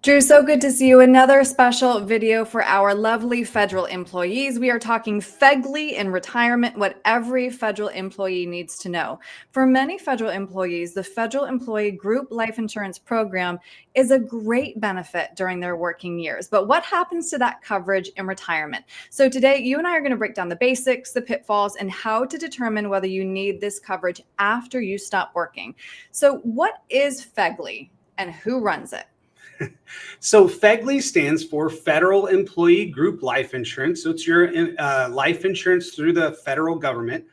Drew, so good to see you. Another special video for our lovely federal employees. We are talking FEGLI in retirement, what every federal employee needs to know. For many federal employees, the Federal Employee Group Life Insurance Program is a great benefit during their working years. But what happens to that coverage in retirement? So today, you and I are going to break down the basics, the pitfalls, and how to determine whether you need this coverage after you stop working. So what is FEGLI and who runs it? So FEGLI stands for Federal Employee Group Life Insurance. So it's your life insurance through the federal government.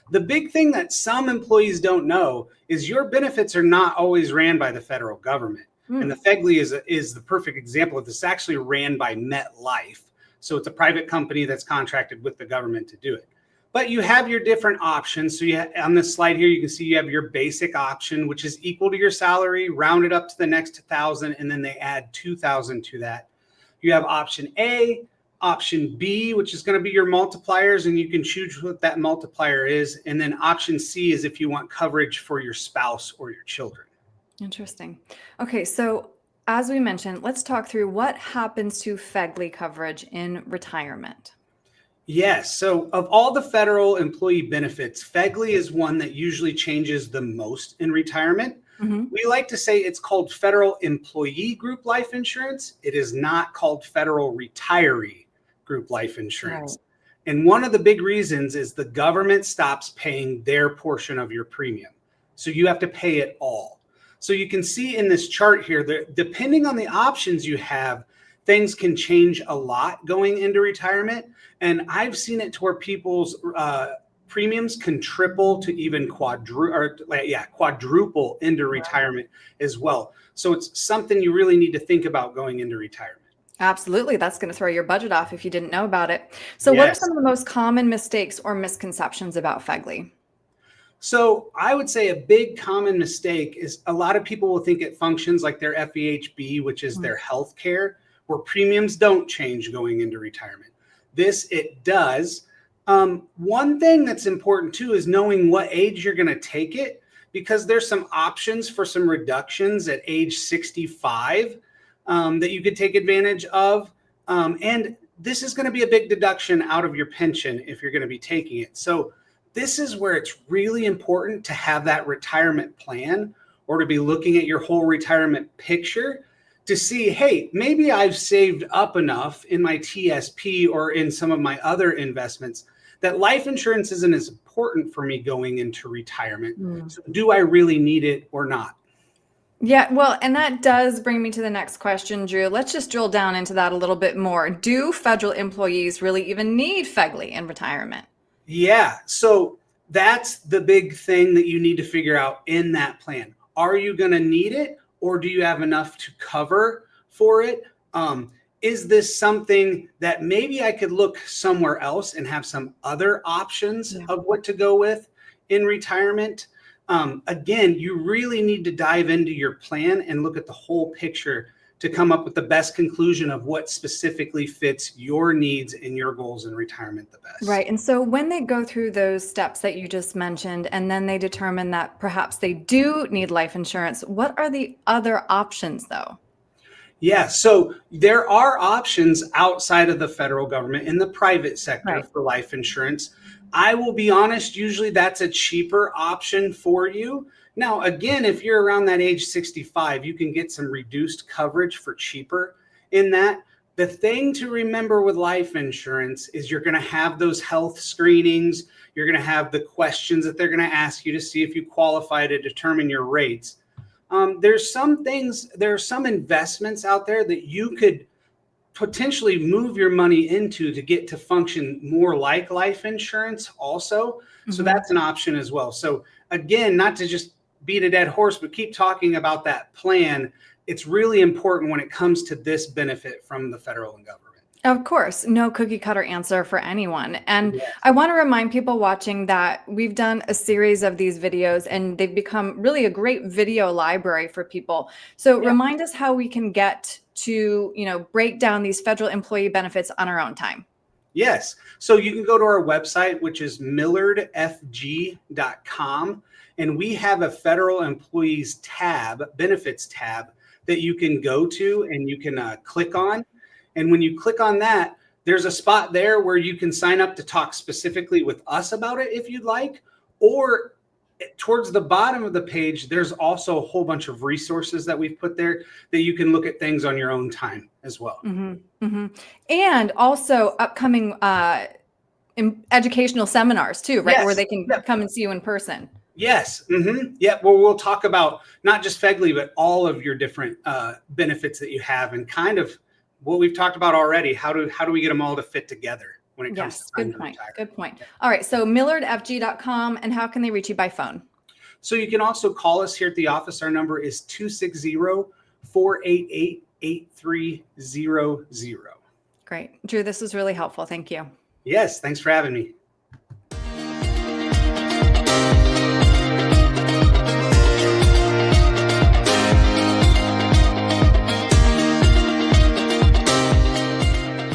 The big thing that some employees don't know is your benefits are not always ran by the federal government. And the FEGLI is the perfect example of this. It's actually ran by MetLife. So it's a private company that's contracted with the government to do it. But you have your different options. So on this slide here, you can see you have your basic option, which is equal to your salary, rounded up to the next 1,000, and then they add 2,000 to that. You have option A, option B, which is going to be your multipliers, and you can choose what that multiplier is. And then option C is if you want coverage for your spouse or your children. Interesting. Okay, so as we mentioned, let's talk through what happens to FEGLI coverage in retirement. Yes. So of all the federal employee benefits, FEGLI is one that usually changes the most in retirement. We like to say it's called Federal Employee Group Life Insurance. It is not called Federal Retiree Group Life Insurance. Right. And one of the big reasons is the government stops paying their portion of your premium. So you have to pay it all. So you can see in this chart here that depending on the options you have, things can change a lot going into retirement. And I've seen it to where people's premiums can triple to even quadruple into retirement as well. So it's something you really need to think about going into retirement. Absolutely. That's going to throw your budget off if you didn't know about it. So what are some of the most common mistakes or misconceptions about FEGLI? So I would say a big common mistake is a lot of people will think it functions like their FEHB, which is their health care, where premiums don't change going into retirement. This, it does. One thing that's important too is knowing what age you're going to take it, because there's some options for some reductions at age 65 that you could take advantage of. And this is going to be a big deduction out of your pension if you're going to be taking it. So this is where it's really important to have that retirement plan or to be looking at your whole retirement picture to see, hey, maybe I've saved up enough in my TSP or in some of my other investments that life insurance isn't as important for me going into retirement. So do I really need it or not? Yeah, well, and that does bring me to the next question, Drew. Let's just drill down into that a little bit more. Do federal employees really even need FEGLI in retirement? Yeah, so that's the big thing that you need to figure out in that plan. Are you going to need it? Or do you have enough to cover for it? Is this something that maybe I could look somewhere else and have some other options of what to go with in retirement? Again, you really need to dive into your plan and look at the whole picture to come up with the best conclusion of what specifically fits your needs and your goals in retirement the best. Right. And so when they go through those steps that you just mentioned, and then they determine that perhaps they do need life insurance, what are the other options though? Yeah, so there are options outside of the federal government in the private sector for life insurance. I will be honest, usually that's a cheaper option for you. Now, again, if you're around that age 65, you can get some reduced coverage for cheaper in that. The thing to remember with life insurance is you're going to have those health screenings. You're going to have the questions that they're going to ask you to see if you qualify to determine your rates. There's some investments out there that you could potentially move your money into to get to function more like life insurance also. So that's an option as well. So again, not to just beat a dead horse, but keep talking about that plan. It's really important when it comes to this benefit from the federal and government. Of course, no cookie cutter answer for anyone. And I want to remind people watching that we've done a series of these videos and they've become really a great video library for people. So remind us how we can get to, break down these federal employee benefits on our own time. Yes. So you can go to our website, which is millardfg.com. And we have a federal employees tab, benefits tab, that you can go to and you can click on. And when you click on that, there's a spot there where you can sign up to talk specifically with us about it if you'd like. Or towards the bottom of the page, there's also a whole bunch of resources that we've put there that you can look at things on your own time as well. And also upcoming educational seminars too, right? Yes. Where they can come and see you in person. Yes. Yeah. Well, we'll talk about not just FEGLI, but all of your different benefits that you have, and kind of what we've talked about already. How do we get them all to fit together when it comes to good point. Good point. All right. So millardfg.com. And how can they reach you by phone? So you can also call us here at the office. Our number is 260-488-8300. Great. Drew, this was really helpful. Thank you. Yes. Thanks for having me.